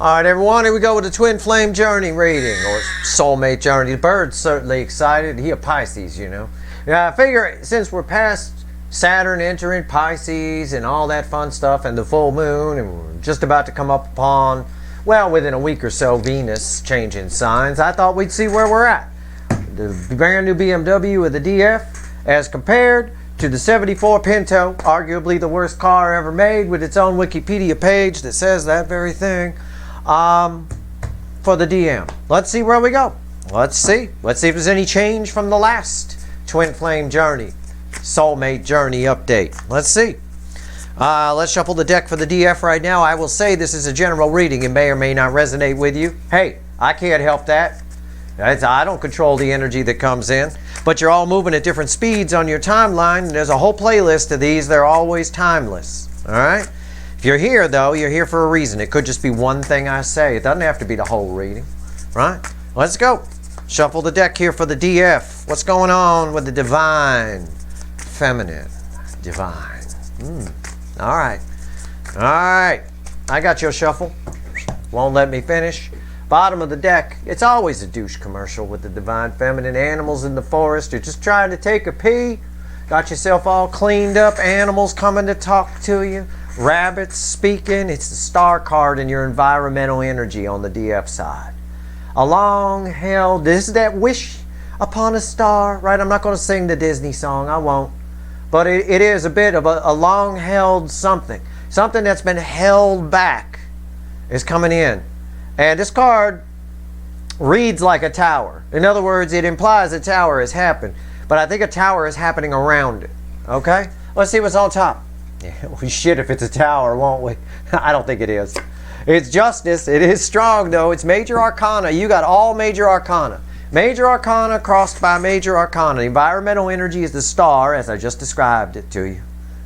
All right, everyone, here we go with the Twin Flame Journey reading, or Soulmate Journey. The bird's certainly excited. He a Pisces, you know. Yeah, I figure since we're past Saturn entering Pisces and all that fun stuff and the full moon, and we're just about to come up upon, well, within a week or so, Venus changing signs, I thought we'd see where we're at. The brand new BMW with the DF as compared to the 74 Pinto, arguably the worst car ever made, with its own Wikipedia page that says that very thing. For the DM. Let's see where we go. Let's see if there's any change from the last Twin Flame Journey, Soulmate Journey update. Let's see. Let's shuffle the deck for the DF right now. I will say this is a general reading. It may or may not resonate with you. Hey, I can't help that. I don't control the energy that comes in, but you're all moving at different speeds on your timeline, and there's a whole playlist of these. They're always timeless. All right? If you're here, though, you're here for a reason. It could just be one thing I say. It doesn't have to be the whole reading, right? Let's go. Shuffle the deck here for the DF. What's going on with the divine, feminine, divine? All right. All right. I got your shuffle. Won't let me finish. Bottom of the deck. It's always a douche commercial with the divine feminine. Animals in the forest. You're just trying to take a pee. Got yourself all cleaned up. Animals coming to talk to you. Rabbits speaking. It's the star card in your environmental energy on the DF side. A long held, this is that wish upon a star, right? I'm not going to sing the Disney song, I won't. But it is a bit of a long held something. Something that's been held back is coming in. And this card reads like a tower. In other words, it implies a tower has happened. But I think a tower is happening around it. Okay? Let's see what's on top. Yeah, we shit if it's a tower, won't we? I don't think it is. It's justice. It is strong, though. It's major arcana. You got all major arcana. Major arcana crossed by major arcana. Environmental energy is the star, as I just described it to you.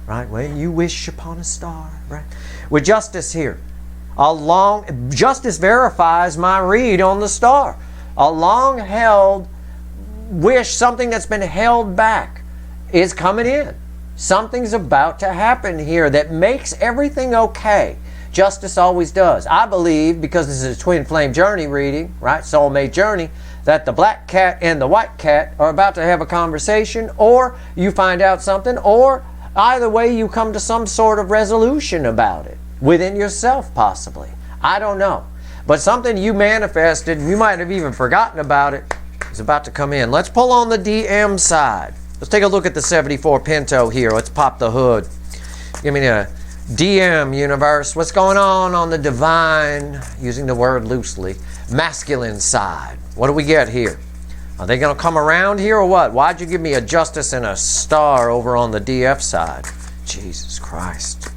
Right? When you wish upon a star. Right? With justice here. Justice verifies my read on the star. A long-held wish, something that's been held back, is coming in. Something's about to happen here that makes everything okay. Justice always does. I believe, because this is a Twin Flame Journey reading, right? Soulmate Journey, that the black cat and the white cat are about to have a conversation, or you find out something, or either way you come to some sort of resolution about it. Within yourself, possibly. I don't know. But something you manifested, you might have even forgotten about it, is about to come in. Let's pull on the DM side. Let's take a look at the 74 Pinto here. Let's pop the hood. Give me a DM universe. What's going on the divine, using the word loosely, masculine side? What do we get here? Are they going to come around here or what? Why'd you give me a justice and a star over on the DF side? Jesus Christ.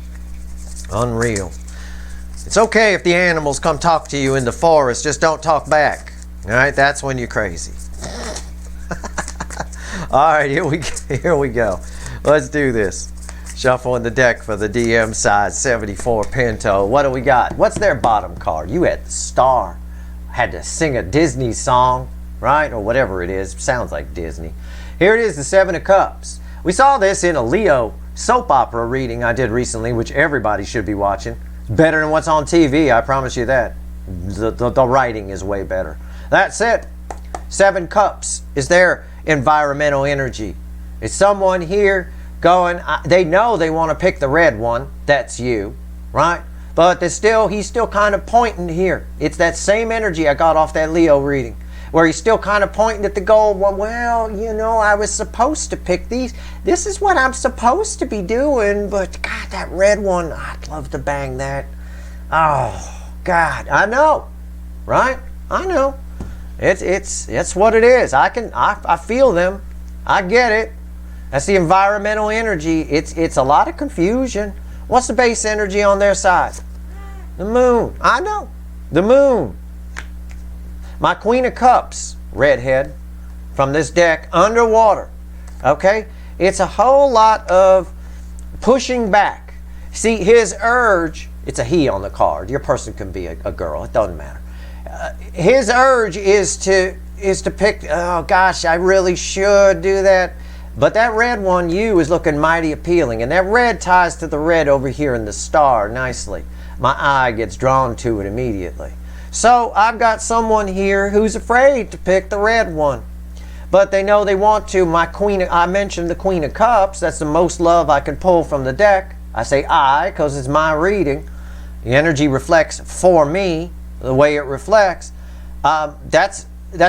Unreal. It's okay if the animals come talk to you in the forest. Just don't talk back. All right? That's when you're crazy. All right, here we go. Let's do this. Shuffling the deck for the DM side, 74 Pinto. What do we got? What's their bottom card? You had the star. Had to sing a Disney song, right? Or whatever it is. Sounds like Disney. Here it is, the 7 of Cups. We saw this in a Leo soap opera reading I did recently, which everybody should be watching. Better than what's on TV, I promise you that. The writing is way better. That's it. 7 Cups is their environmental energy. It's someone here going, they know they want to pick the red one. That's you, right? But he's still kind of pointing here. It's that same energy I got off that Leo reading, where he's still kind of pointing at the goal. Well, you know, I was supposed to pick these. This is what I'm supposed to be doing, but God, that red one, I'd love to bang that. Oh, God, I know, right? I know. It's what it is. I feel them. I get it. That's the environmental energy. It's a lot of confusion. What's the base energy on their side? The moon. I know. The moon. My Queen of Cups, redhead, from this deck, underwater. Okay? It's a whole lot of pushing back. See, his urge, it's a he on the card. Your person can be a girl. It doesn't matter. His urge is to pick, oh gosh, I really should do that. But that red one, you, is looking mighty appealing. And that red ties to the red over here in the star nicely. my eye gets drawn to it immediately. So I've got someone here who's afraid to pick the red one, but they know they want to. My queen, I mentioned the Queen of Cups. That's the most love I can pull from the deck. I say I because it's my reading. The energy reflects for me the way it reflects. That's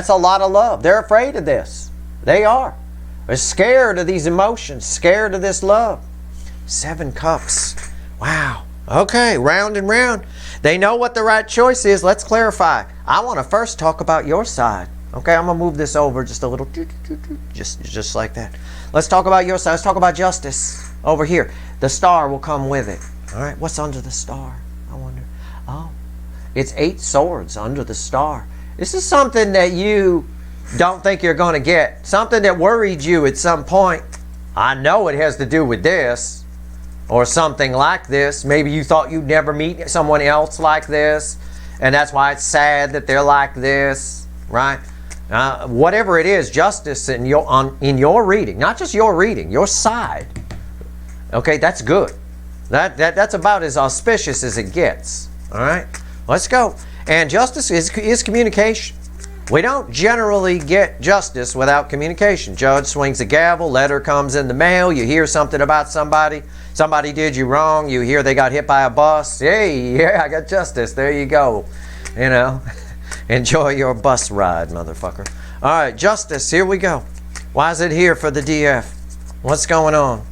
a lot of love. They're afraid of this. They are. They're scared of these emotions, scared of this love. 7 cups. Wow. Okay, round and round. They know what the right choice is. Let's clarify. I want to first talk about your side. Okay, I'm going to move this over just a little. Just like that. Let's talk about your side. Let's talk about justice over here. The star will come with it. All right, what's under the star? I wonder. Oh, it's 8 swords under the star. This is something that you don't think you're going to get. Something that worried you at some point. I know it has to do with this. Or something like this. Maybe you thought you'd never meet someone else like this, and that's why it's sad that they're like this, right? Whatever it is, justice in your reading, not just your reading, your side. Okay, that's good. That's about as auspicious as it gets. All right, let's go. And justice is communication. We don't generally get justice without communication. Judge swings a gavel, letter comes in the mail, you hear something about somebody. Somebody did you wrong. You hear they got hit by a bus. Hey, yeah, I got justice. There you go. You know, enjoy your bus ride, motherfucker. All right, justice. Here we go. Why is it here for the DF? What's going on?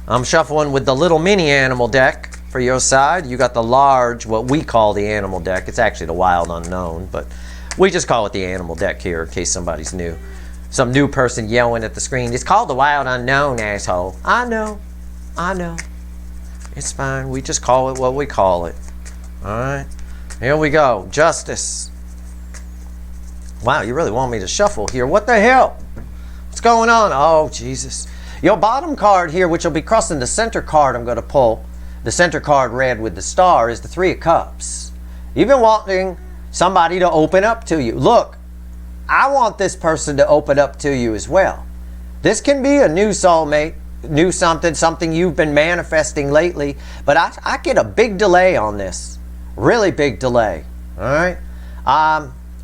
I'm shuffling with the little mini animal deck for your side. You got the large, what we call the animal deck. It's actually the wild unknown, but we just call it the animal deck here in case somebody's new. Some new person yelling at the screen. It's called the wild unknown, asshole. I know. It's fine. We just call it what we call it. All right. Here we go. Justice. Wow, you really want me to shuffle here. What the hell? What's going on? Oh, Jesus. Your bottom card here, which will be crossing the center card I'm going to pull, the center card red with the star, is the 3 of Cups. You've been wanting somebody to open up to you. Look, I want this person to open up to you as well. This can be a new soulmate. Knew something you've been manifesting lately, but I get a big delay on this, really big delay. All right,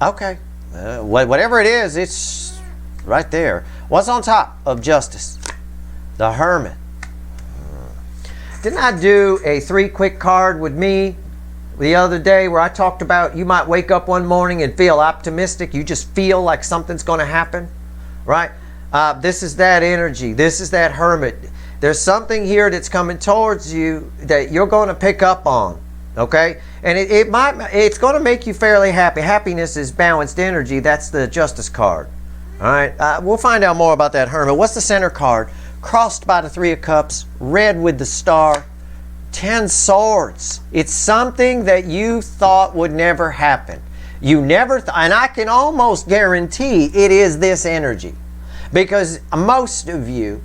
okay, whatever it is, it's right there. What's on top of justice? The Hermit. Didn't I do a 3 quick card with me the other day where I talked about you might wake up one morning and feel optimistic? You just feel like something's going to happen, right? This is that energy. This is that Hermit. There's something here that's coming towards you that you're going to pick up on, okay? And it's going to make you fairly happy. Happiness is balanced energy. That's the Justice card, all right? We'll find out more about that Hermit. What's the center card? Crossed by the 3 of Cups, red with the star, 10 swords. It's something that you thought would never happen. You never, and I can almost guarantee it is this energy. Because most of you,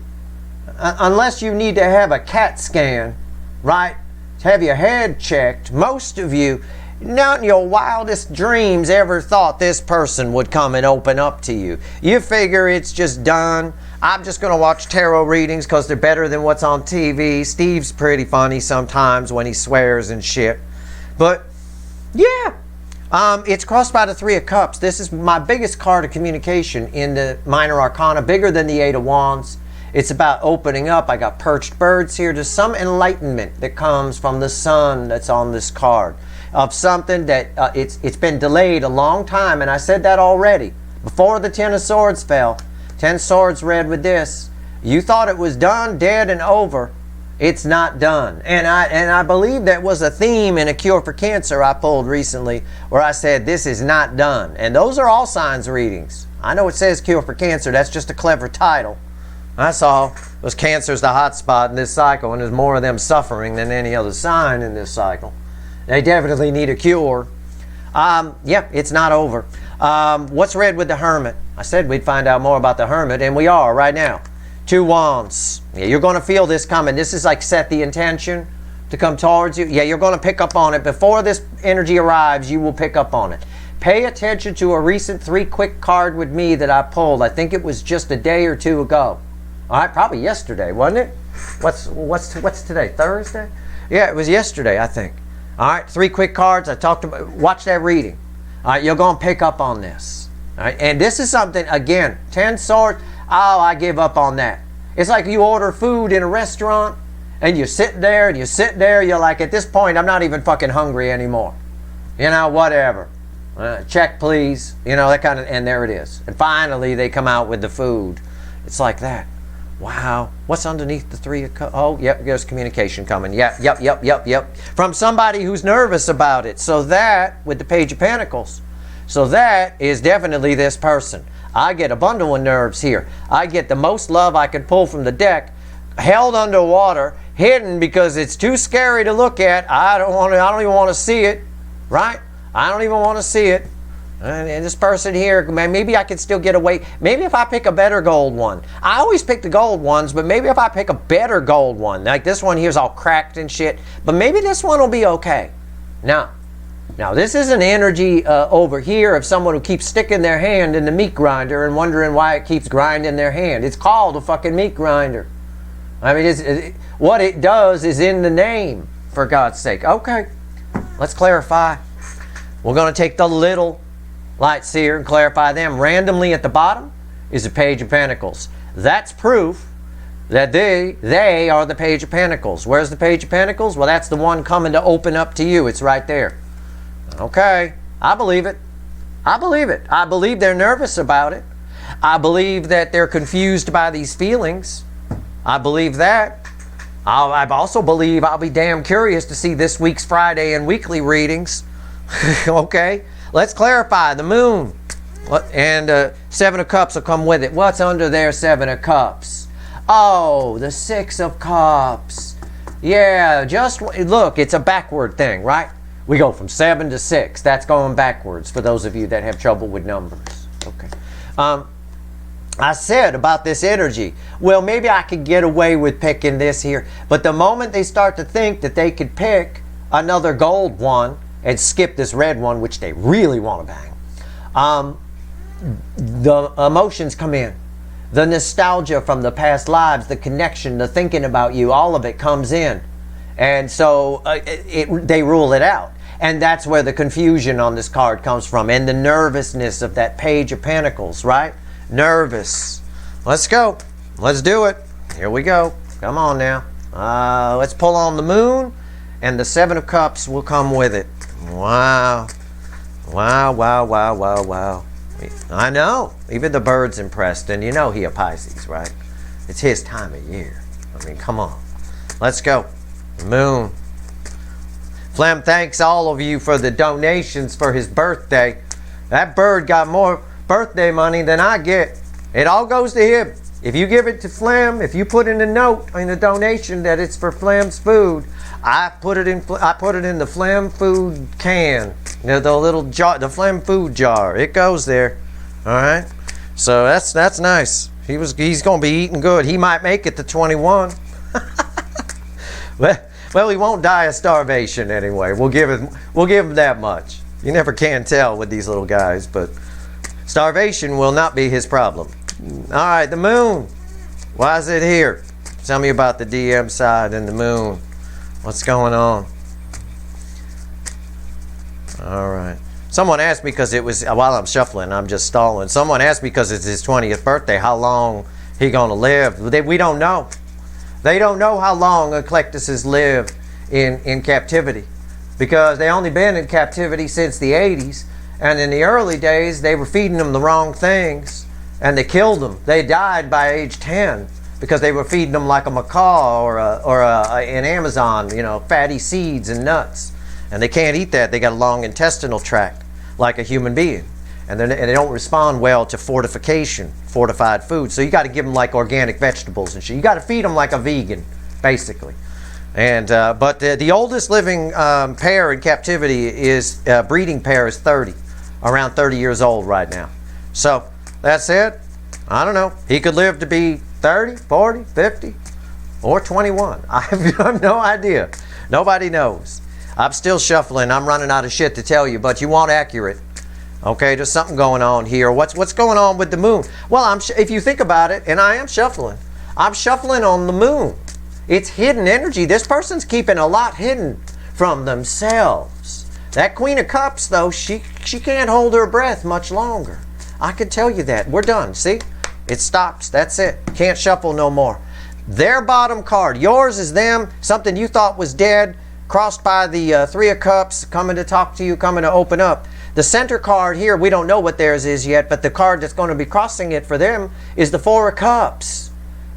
unless you need to have a CAT scan, right, to have your head checked, most of you, not in your wildest dreams ever thought this person would come and open up to you. You figure it's just done. I'm just going to watch tarot readings because they're better than what's on TV. Steve's pretty funny sometimes when he swears and shit. But, yeah. It's crossed by the 3 of Cups. This is my biggest card of communication in the Minor Arcana, bigger than the 8 of Wands. It's about opening up. I got perched birds here. There's some enlightenment that comes from the sun that's on this card of something that it's been delayed a long time, and I said that already. Before the 10 of Swords fell, 10 swords red with this. You thought it was done, dead, and over. It's not done. And I believe that was a theme in A Cure for Cancer I pulled recently where I said this is not done. And those are all signs readings. I know it says Cure for Cancer. That's just a clever title. That's all. Because cancer's the hot spot in this cycle, and there's more of them suffering than any other sign in this cycle. They definitely need a cure. Yeah, it's not over. What's red with the Hermit? I said we'd find out more about the Hermit, and we are right now. 2 wands. Yeah, you're going to feel this coming. This is like set the intention to come towards you. Yeah, you're going to pick up on it. Before this energy arrives, you will pick up on it. Pay attention to a recent 3 quick card with me that I pulled. I think it was just a day or 2 ago. All right, probably yesterday, wasn't it? What's today? Thursday? Yeah, it was yesterday, I think. All right, 3 quick cards. I talked about. Watch that reading. All right, you're going to pick up on this. All right, and this is something, again, 10 swords. Oh, I give up on that. It's like you order food in a restaurant and you sit there and you sit there. You're like, at this point, I'm not even fucking hungry anymore. You know, whatever. Check, please. You know, that kind of, and there it is. And finally, they come out with the food. It's like that. Wow. What's underneath the 3 of Cups? Oh, yep, there's communication coming. Yep. From somebody who's nervous about it. So that, with the Page of Pentacles, so that is definitely this person. I get a bundle of nerves here. I get the most love I can pull from the deck, held underwater, hidden because it's too scary to look at. I don't even want to see it, right? I don't even want to see it. And this person here, maybe I could still get away. Maybe if I pick a better gold one. I always pick the gold ones, but maybe if I pick a better gold one, like this one here's all cracked and shit, but maybe this one will be okay. Now this is an energy over here of someone who keeps sticking their hand in the meat grinder and wondering why it keeps grinding their hand. It's called a fucking meat grinder. I mean, what it does is in the name, for God's sake. Okay, let's clarify. We're going to take the little light seer and clarify them. Randomly at the bottom is a Page of Pentacles. That's proof that they are the Page of Pentacles. Where's the Page of Pentacles? Well, that's the one coming to open up to you. It's right there. Okay, I believe it. I believe it. I believe they're nervous about it. I believe that they're confused by these feelings. I believe that. I also believe I'll be damn curious to see this week's Friday and weekly readings. Okay, let's clarify the moon. And 7 of Cups will come with it. What's under there, 7 of Cups? Oh, the 6 of Cups. Yeah, just look, it's a backward thing, right? We go from 7 to 6. That's going backwards for those of you that have trouble with numbers. Okay. I said about this energy, well, maybe I could get away with picking this here. But the moment they start to think that they could pick another gold one and skip this red one, which they really want to bang, the emotions come in. The nostalgia from the past lives, the connection, the thinking about you, all of it comes in. And so they rule it out. And that's where the confusion on this card comes from. And the nervousness of that Page of Pentacles, right? Nervous. Let's go. Let's do it. Here we go. Come on now. Let's pull on the moon. And the 7 of Cups will come with it. Wow. Wow. I know. Even the bird's impressed. And you know he a Pisces, right? It's his time of year. I mean, come on. Let's go. Moon. Flem thanks all of you for the donations for his birthday. That bird got more birthday money than I get. It all goes to him. If you give it to Flem, if you put in a note in the donation that it's for Flem's food, I put it in the Flem food can. You know, the little jar, the Flem food jar. It goes there. All right. So that's nice. He's going to be eating good. He might make it to 21. Well, he won't die of starvation anyway. We'll give him that much. You never can tell with these little guys, but starvation will not be his problem. All right, the moon. Why is it here? Tell me about the DM side and the moon. What's going on? All right. Someone asked me because it was, while I'm shuffling, I'm just stalling. Someone asked me because it's his 20th birthday, how long he gonna live. We don't know. They don't know how long eclectuses live in captivity because they only been in captivity since the 80s. And in the early days, they were feeding them the wrong things and they killed them. They died by age 10 because they were feeding them like a macaw or an Amazon, you know, fatty seeds and nuts. And they can't eat that. They got a long intestinal tract like a human being. And they don't respond well to fortified food. So you got to give them like organic vegetables and shit. You got to feed them like a vegan, basically. And but the oldest living pair in captivity is breeding pair is 30, around 30 years old right now. So that's it. I don't know. He could live to be 30, 40, 50, or 21. I have no idea. Nobody knows. I'm still shuffling. I'm running out of shit to tell you, but you want accurate. Okay, there's something going on here. What's going on with the moon? Well, if you think about it, and I am shuffling, I'm shuffling on the moon. It's hidden energy. This person's keeping a lot hidden from themselves. That Queen of Cups, though, she can't hold her breath much longer. I can tell you that. We're done. See? It stops. That's it. Can't shuffle no more. Their bottom card. Yours is them. Something you thought was dead. Crossed by the Three of Cups. Coming to talk to you. Coming to open up. The center card here, we don't know what theirs is yet, but the card that's going to be crossing it for them is the Four of Cups.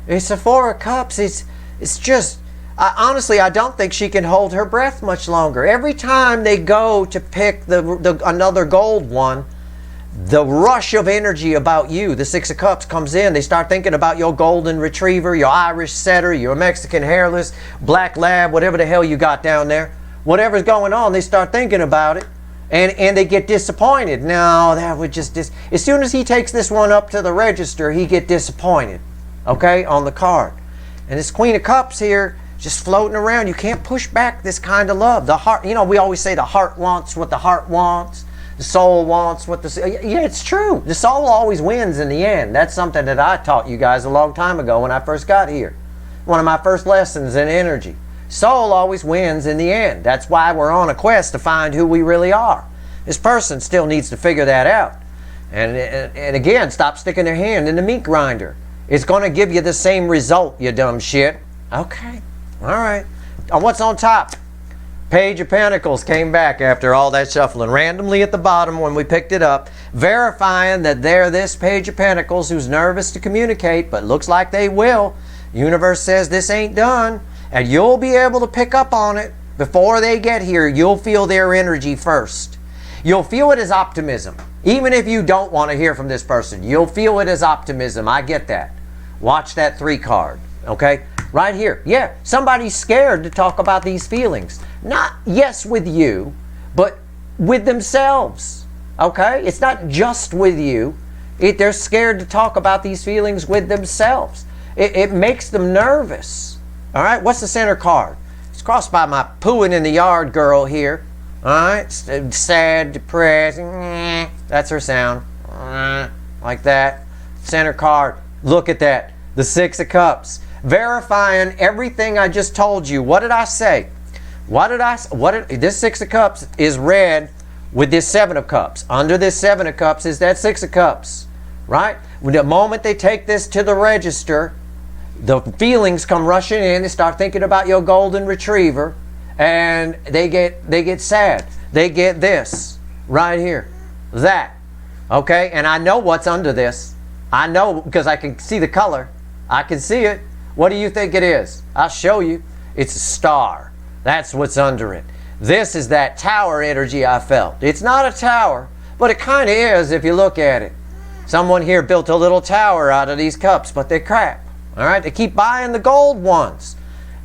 It's the Four of Cups. It's just... honestly, I don't think she can hold her breath much longer. Every time they go to pick another gold one, the rush of energy about you, the Six of Cups, comes in. They start thinking about your golden retriever, your Irish setter, your Mexican hairless, black lab, whatever the hell you got down there. Whatever's going on, they start thinking about it, and they get disappointed. No, that would just... as soon as he takes this one up to the register, he get disappointed, okay, on the card. And this Queen of Cups here, just floating around. You can't push back this kind of love. The heart, you know, we always say the heart wants what the heart wants. The soul wants what the... yeah, it's true. The soul always wins in the end. That's something that I taught you guys a long time ago when I first got here. One of my first lessons in energy. Soul always wins in the end. That's why we're on a quest to find who we really are. This person still needs to figure that out. And again, stop sticking their hand in the meat grinder. It's going to give you the same result, you dumb shit. Okay. All right. What's on top? Page of Pentacles came back after all that shuffling. Randomly at the bottom when we picked it up. Verifying that they're this Page of Pentacles who's nervous to communicate, but looks like they will. Universe says this ain't done. And you'll be able to pick up on it before they get here. You'll feel their energy first. You'll feel it as optimism. Even if you don't want to hear from this person, you'll feel it as optimism. I get that. Watch that 3 card. Okay? Right here. Yeah, somebody's scared to talk about these feelings. Not, yes, with you, but with themselves. Okay? It's not just with you. They're scared to talk about these feelings with themselves. It makes them nervous. All right? What's the center card? It's crossed by my pooing in the yard girl here. All right? Sad, depressed. That's her sound. Like that. Center card. Look at that. The Six of Cups. Verifying everything I just told you. What did I say? This Six of Cups is red with this Seven of Cups. Under this Seven of Cups is that Six of Cups. Right? The moment they take this to the register, the feelings come rushing in. They start thinking about your golden retriever, and they get sad. They get this right here. That. Okay? And I know what's under this. I know because I can see the color. I can see it. What do you think it is? I'll show you. It's a star. That's what's under it. This is that tower energy I felt. It's not a tower, but it kind of is if you look at it. Someone here built a little tower out of these cups, but they're crap. All right? They keep buying the gold ones.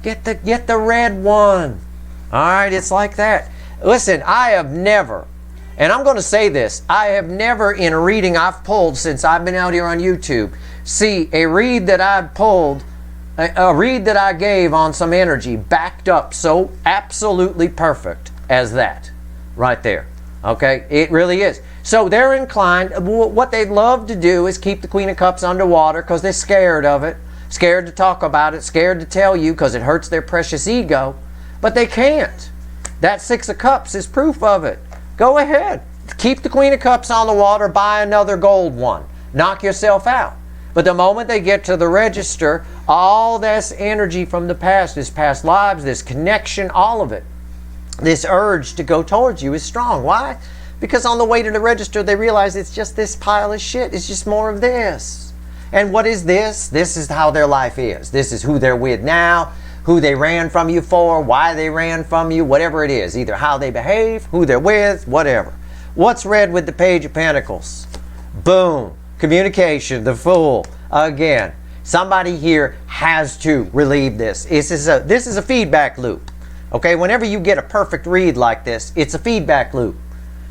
Get the red one. All right? It's like that. Listen, I have never, and I'm going to say this, I have never in a reading I've pulled since I've been out here on YouTube, see a read that I pulled, a read that I gave on some energy backed up so absolutely perfect as that right there. Okay? It really is. So they're inclined, what they'd love to do is keep the Queen of Cups underwater because they're scared of it, scared to talk about it, scared to tell you because it hurts their precious ego, but they can't. That Six of Cups is proof of it. Go ahead. Keep the Queen of Cups on the water, buy another gold one. Knock yourself out. But the moment they get to the register, all this energy from the past, this past lives, this connection, all of it, this urge to go towards you is strong. Why? Because on the way to the register, they realize it's just this pile of shit. It's just more of this. And what is this? This is how their life is. This is who they're with now, who they ran from you for, why they ran from you, whatever it is. Either how they behave, who they're with, whatever. What's red with the Page of Pentacles? Boom. Communication, the Fool. Again, somebody here has to relieve this. This is a feedback loop. Okay, whenever you get a perfect read like this, it's a feedback loop.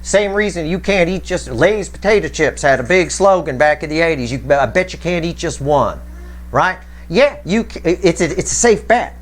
Same reason you can't eat just... Lay's potato chips had a big slogan back in the 80s. I bet you can't eat just one. Right? Yeah, it's a safe bet.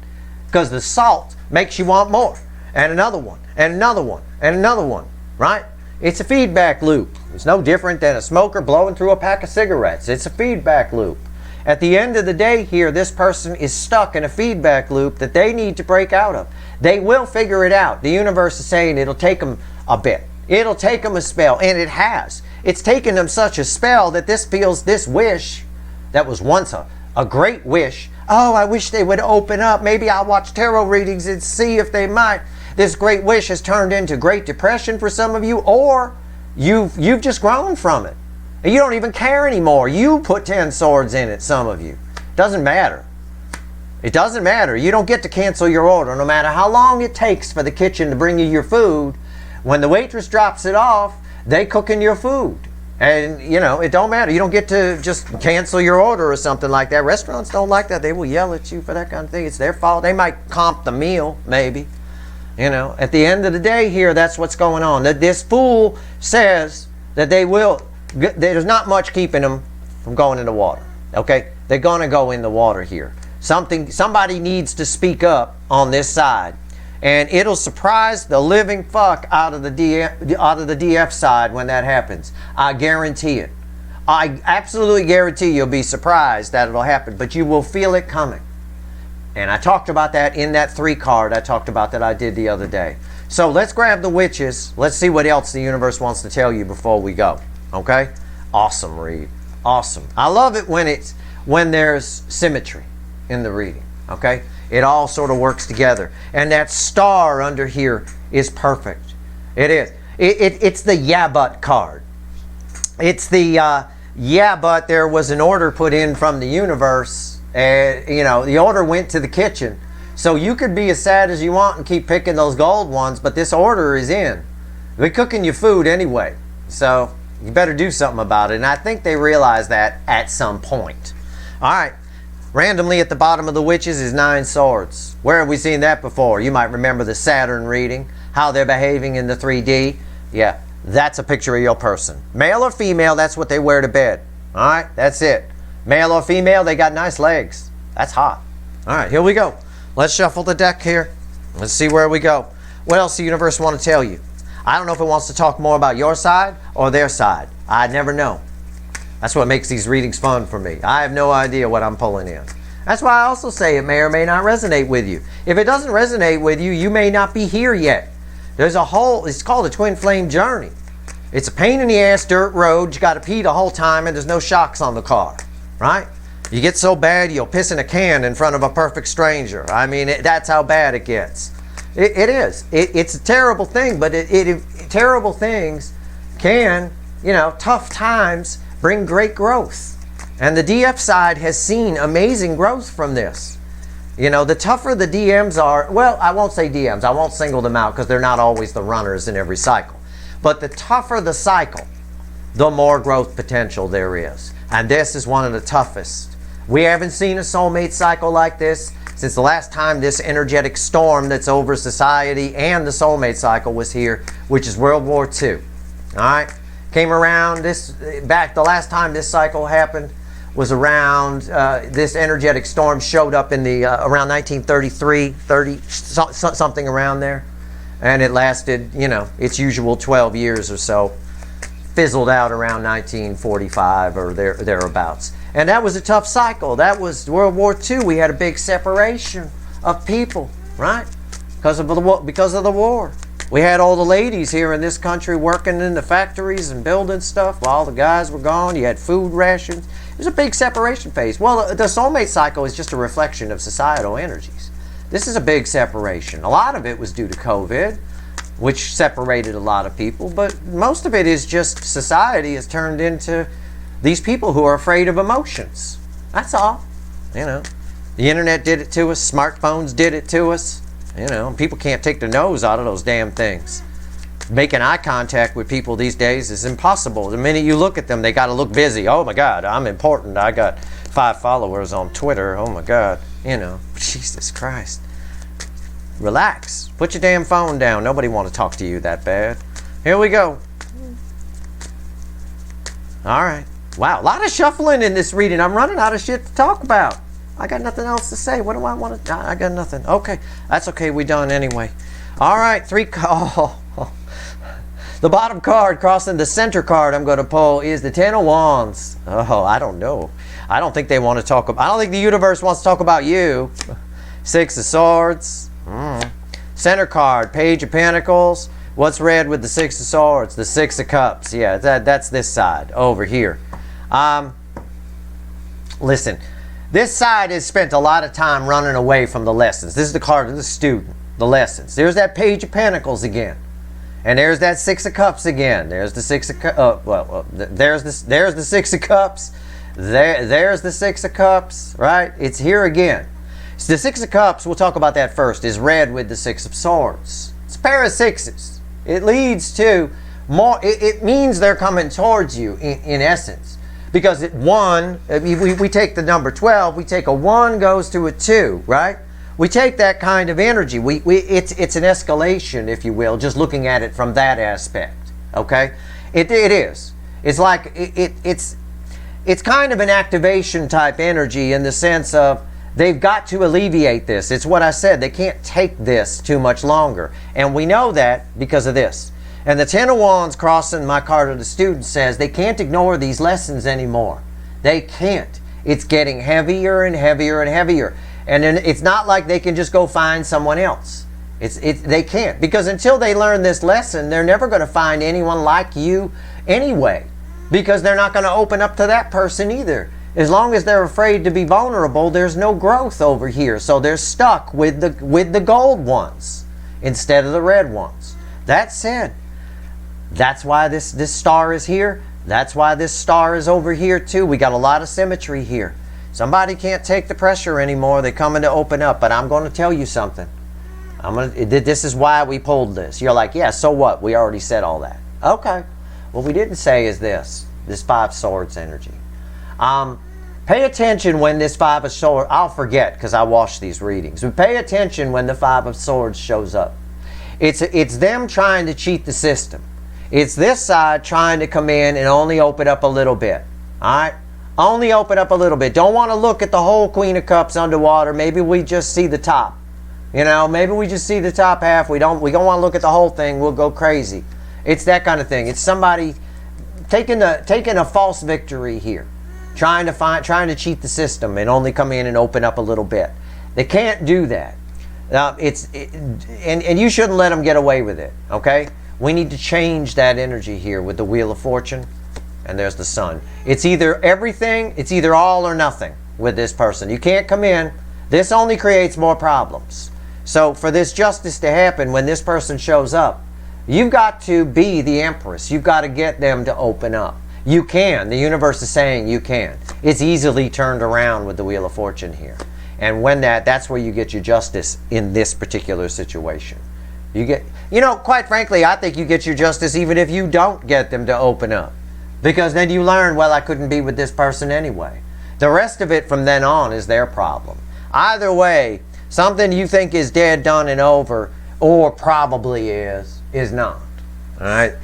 Because the salt makes you want more. And another one. And another one. And another one. Right? It's a feedback loop. It's no different than a smoker blowing through a pack of cigarettes. It's a feedback loop. At the end of the day here, this person is stuck in a feedback loop that they need to break out of. They will figure it out. The universe is saying it'll take them a bit. It'll take them a spell, and it has. It's taken them such a spell that this wish that was once a great wish. Oh, I wish they would open up. Maybe I'll watch tarot readings and see if they might. This great wish has turned into Great Depression for some of you, or you've just grown from it. And you don't even care anymore. You put 10 swords in it, some of you. Doesn't matter. It doesn't matter. You don't get to cancel your order no matter how long it takes for the kitchen to bring you your food. When the waitress drops it off, they cooking your food. And, you know, it don't matter. You don't get to just cancel your order or something like that. Restaurants don't like that. They will yell at you for that kind of thing. It's their fault. They might comp the meal, maybe. You know, at the end of the day here, that's what's going on. This fool says that there's not much keeping them from going in the water. Okay? They're going to go in the water here. Somebody needs to speak up on this side. And it'll surprise the living fuck out of the DF side when that happens. I guarantee it. I absolutely guarantee you'll be surprised that it'll happen, but you will feel it coming. And I talked about that in that 3 card I talked about that I did the other day. So let's grab the witches. Let's see what else the universe wants to tell you before we go. Okay? Awesome read. Awesome. I love it when there's symmetry in the reading. Okay? It all sort of works together. And that star under here is perfect. It is. It's the yeah but card. It's the yeah but there was an order put in from the universe. You know, the order went to the kitchen. So you could be as sad as you want and keep picking those gold ones, but this order is in. We're cooking your food anyway. So you better do something about it. And I think they realize that at some point. All right. Randomly at the bottom of the witches is 9 swords. Where have we seen that before? You might remember the Saturn reading, how they're behaving in the 3D. Yeah, that's a picture of your person. Male or female, that's what they wear to bed. All right, that's it. Male or female, they got nice legs. That's hot. All right, here we go. Let's shuffle the deck here. Let's see where we go. What else does the universe want to tell you? I don't know if it wants to talk more about your side or their side. I never know. That's what makes these readings fun for me. I have no idea what I'm pulling in. That's why I also say it may or may not resonate with you. If it doesn't resonate with you, you may not be here yet. There's it's called a twin flame journey. It's a pain in the ass dirt road. You got to pee the whole time and there's no shocks on the car, right? You get so bad you'll piss in a can in front of a perfect stranger. I mean, that's how bad it gets. It is. It's a terrible thing, but terrible things can, you know, tough times bring great growth. And the DF side has seen amazing growth from this. You know, the tougher the DMs are, well, I won't say DMs. I won't single them out because they're not always the runners in every cycle. But the tougher the cycle, the more growth potential there is. And this is one of the toughest. We haven't seen a soulmate cycle like this since the last time this energetic storm that's over society and the soulmate cycle was here, which is World War II. All right? Came around the last time this cycle happened was around, this energetic storm showed up in the, around 1933, something around there. And it lasted, you know, its usual 12 years or so. Fizzled out around 1945 or thereabouts. And that was a tough cycle. That was World War II. We had a big separation of people, right? Because of the war. We had all the ladies here in this country working in the factories and building stuff while the guys were gone. You had food rations. It was a big separation phase. Well, the soulmate cycle is just a reflection of societal energies. This is a big separation. A lot of it was due to COVID, which separated a lot of people, but most of it is just society has turned into these people who are afraid of emotions. That's all. You know, the internet did it to us. Smartphones did it to us. You know, people can't take their nose out of those damn things. Making eye contact with people these days is impossible. The minute you look at them, they got to look busy. Oh my God, I'm important. I got 5 followers on Twitter. Oh my God. You know, Jesus Christ. Relax. Put your damn phone down. Nobody want to talk to you that bad. Here we go. All right. Wow, a lot of shuffling in this reading. I'm running out of shit to talk about. I got nothing else to say. What do I want to... I got nothing. Okay. That's okay. We done anyway. All right. 3... Oh. The bottom card crossing the center card I'm going to pull is the 10 of Wands. Oh, I don't know. I don't think they want to talk about, I don't think the universe wants to talk about you. Six of Swords. Center card, Page of Pentacles. What's red with the Six of Swords? The Six of Cups. Yeah, that's this side over here. Listen, this side has spent a lot of time running away from the lessons. This is the card of the student, the lessons. There's that Page of Pentacles again. And there's that Six of Cups again. There's the Six of Cups. There's the Six of Cups. There's the Six of Cups, right? It's here again. So the Six of Cups, we'll talk about that first, is red with the Six of Swords. It's a pair of sixes. It leads to more, it means they're coming towards you in essence. Because we take the number 12, we take a 1 goes to a 2, right? We take that kind of energy. It's an escalation, if you will, just looking at it from that aspect, okay? It is. It's like, it's kind of an activation type energy in the sense of, they've got to alleviate this. It's what I said. They can't take this too much longer. And we know that because of this. And the Ten of Wands crossing my card of the student says they can't ignore these lessons anymore. They can't. It's getting heavier and heavier and heavier. And then it's not like they can just go find someone else. They can't. Because until they learn this lesson, they're never going to find anyone like you anyway. Because they're not going to open up to that person either. As long as they're afraid to be vulnerable, there's no growth over here. So they're stuck with the gold ones instead of the red ones. That said, that's why this star is here. That's why this star is over here too. We got a lot of symmetry here. Somebody can't take the pressure anymore. They're coming to open up. But I'm going to tell you something. This is why we pulled this. You're like, yeah, so what? We already said all that. Okay. What we didn't say is this Five Swords energy. Pay attention when this Five of Swords, I'll forget because I watch these readings, but pay attention when the Five of Swords shows up. It's them trying to cheat the system. It's this side trying to come in and only open up a little bit. Alright? Only open up a little bit. Don't want to look at the whole Queen of Cups underwater. Maybe we just see the top. You know, maybe we just see the top half. We don't want to look at the whole thing. We'll go crazy. It's that kind of thing. It's somebody taking a false victory here. Trying to cheat the system and only come in and open up a little bit. They can't do that. And you shouldn't let them get away with it. Okay? We need to change that energy here with the Wheel of Fortune, and there's the Sun. It's either everything. It's either all or nothing with this person. You can't come in. This only creates more problems. So for this justice to happen, when this person shows up, you've got to be the Empress. You've got to get them to open up. You can. The universe is saying you can. It's easily turned around with the Wheel of Fortune here. And when that's where you get your justice in this particular situation. Quite frankly, I think you get your justice even if you don't get them to open up. Because then you learn, well, I couldn't be with this person anyway. The rest of it from then on is their problem. Either way, something you think is dead, done, and over, or probably is not. All right?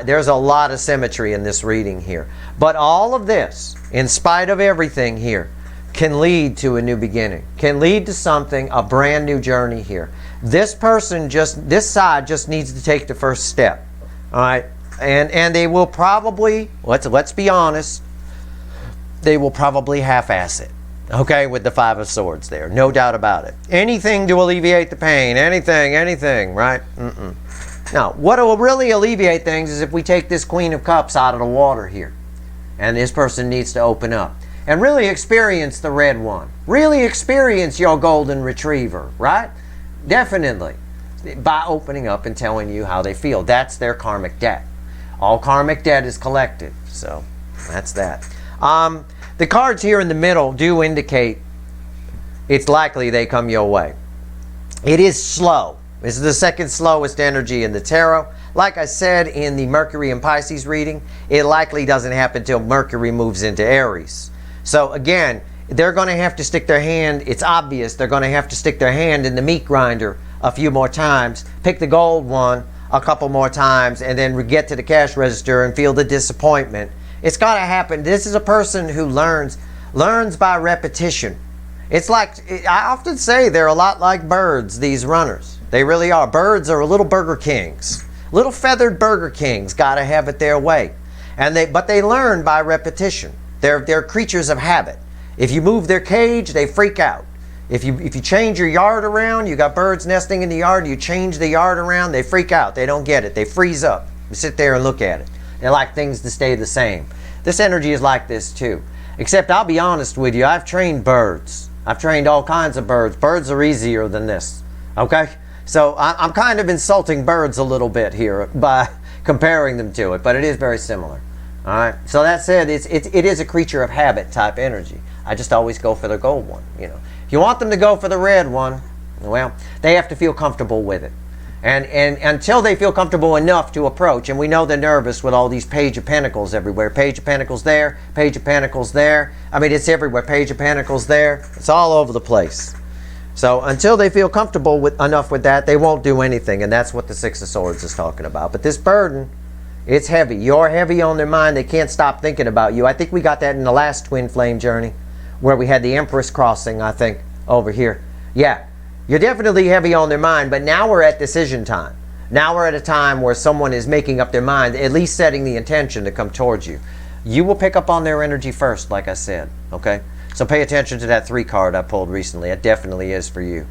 There's a lot of symmetry in this reading here. But all of this, in spite of everything here, can lead to a new beginning. Can lead to something, a brand new journey here. This side just needs to take the first step. All right? And they will probably, let's be honest, they will probably half-ass it. Okay? With the Five of Swords there. No doubt about it. Anything to alleviate the pain. Anything, right? Now, what will really alleviate things is if we take this Queen of Cups out of the water here. And this person needs to open up. And really experience the red one. Really experience your golden retriever, right? Definitely. By opening up and telling you how they feel. That's their karmic debt. All karmic debt is collected. So, that's that. The cards here in the middle do indicate it's likely they come your way. It is slow. This is the second slowest energy in the tarot. Like I said in the Mercury and Pisces reading, it likely doesn't happen until Mercury moves into Aries. So again, they're going to have to stick their hand, it's obvious, they're going to have to stick their hand in the meat grinder a few more times, pick the gold one a couple more times, and then get to the cash register and feel the disappointment. It's got to happen. This is a person who learns by repetition. It's like, I often say they're a lot like birds, these runners. They really are. Birds are little Burger Kings. Little feathered Burger Kings got to have it their way. But they learn by repetition. They're creatures of habit. If you move their cage, they freak out. If you change your yard around, you got birds nesting in the yard, you change the yard around, they freak out. They don't get it. They freeze up. You sit there and look at it. They like things to stay the same. This energy is like this too. Except I'll be honest with you, I've trained birds. I've trained all kinds of birds. Birds are easier than this. Okay? So I'm kind of insulting birds a little bit here by comparing them to it, but it is very similar. All right. So that said, it is a creature of habit type energy. I just always go for the gold one. You know, if you want them to go for the red one, well, they have to feel comfortable with it, and until they feel comfortable enough to approach, and we know they're nervous with all these Page of Pentacles everywhere. Page of Pentacles there, Page of Pentacles there. I mean, it's everywhere. Page of Pentacles there. It's all over the place. So until they feel comfortable enough with that, they won't do anything, and that's what the Six of Swords is talking about. But this burden, it's heavy. You're heavy on their mind. They can't stop thinking about you. I think we got that in the last twin flame journey, where we had the Empress crossing, I think, over here. Yeah, you're definitely heavy on their mind, but now we're at decision time. Now we're at a time where someone is making up their mind, at least setting the intention to come towards you. You will pick up on their energy first, like I said, okay? So pay attention to that 3 card I pulled recently. It definitely is for you.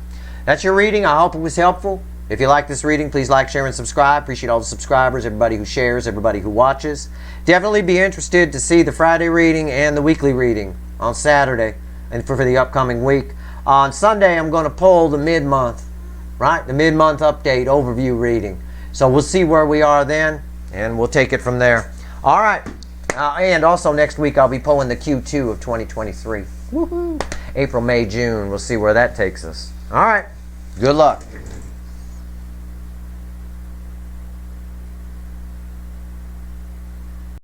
That's your reading. I hope it was helpful. If you like this reading, please like, share, and subscribe. Appreciate all the subscribers, everybody who shares, everybody who watches. Definitely be interested to see the Friday reading and the weekly reading on Saturday and for the upcoming week. On Sunday, I'm going to pull the mid-month, right? The mid-month update overview reading. So we'll see where we are then, and we'll take it from there. All right. And also next week, I'll be pulling the Q2 of 2023. Woohoo! April, May, June. We'll see where that takes us. All right. Good luck.